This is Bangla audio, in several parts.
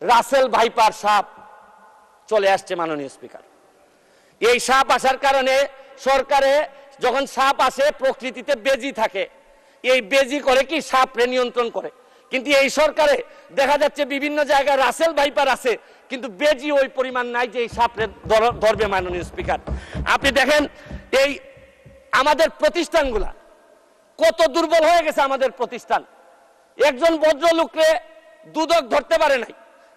রাসেল ভাইপার সাপ চলে আসছে মাননীয় স্পিকার। এই সাপ আসার কারণে সরকারে যখন সাপ আসে প্রকৃতিতে বেজি থাকে, এই বেজি করে কি সাপরে নিয়ন্ত্রণ করে, কিন্তু এই সরকারে দেখা যাচ্ছে বিভিন্ন জায়গায় রাসেল ভাইপার আছে কিন্তু বেজি ওই পরিমাণ নাই যে এই সাপরে ধরবে। মাননীয় স্পিকার, আপনি দেখেন এই আমাদের প্রতিষ্ঠানগুলা কত দুর্বল হয়ে গেছে। আমাদের প্রতিষ্ঠান একজন ভদ্রলোককে দুদক ধরতে পারে নাই,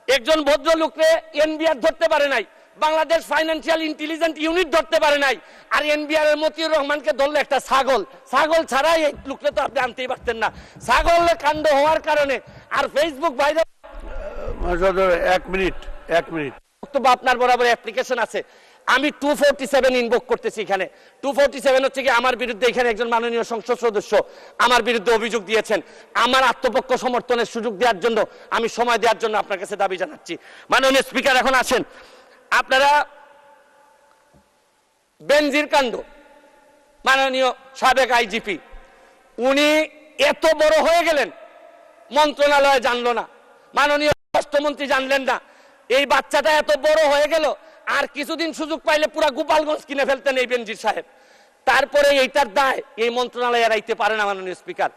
একজন ভদ্রলোককে এনবিআর ধরতে পারে নাই, বাংলাদেশ ফাইন্যান্সিয়াল ইন্টেলিজেন্স ইউনিট ধরতে পারে নাই, আর এনবিআর এর মতিউর রহমানকে ধরলে একটা ছাগল ছাড়াই এই লোককে তো আপনি আনতেই পারতেন না। ছাগলের কাণ্ড হওয়ার কারণে আর ফেসবুক ভাইরাল। 1 মিনিট বক্তব্য আপনার বরাবর অ্যাপ্লিকেশন আছে, আমি 247 ইনভোক করতেছি। এখানে 247 হচ্ছে কি আমার বিরুদ্ধে এখানে একজন মাননীয় সংসদ সদস্য আমার বিরুদ্ধে অভিযোগ দিয়েছেন। আমার আত্মপক্ষ সমর্থনের সুযোগ দেওয়ার জন্য, আমি সময় দেওয়ার জন্য আপনার কাছে দাবি জানাচ্ছি। মাননীয় স্পিকার, এখন আসেন আপনারা বেনজির কাণ্ড, মাননীয় সাবেক আইজিপি উনি এত বড় হয়ে গেলেন, মন্ত্রণালয় জানলো না, মাননীয় স্বরাষ্ট্রমন্ত্রী জানলেন না। এই বাচ্চাটা এত বড় হয়ে গেল, আর কিছুদিন সুযোগ পাইলে পুরা গোপালগঞ্জ কিনে ফেলতেন এই বেনজির সাহেব। তারপরে এইটার দায় এই মন্ত্রণালয় এড়াইতে পারে না মাননীয় স্পিকার।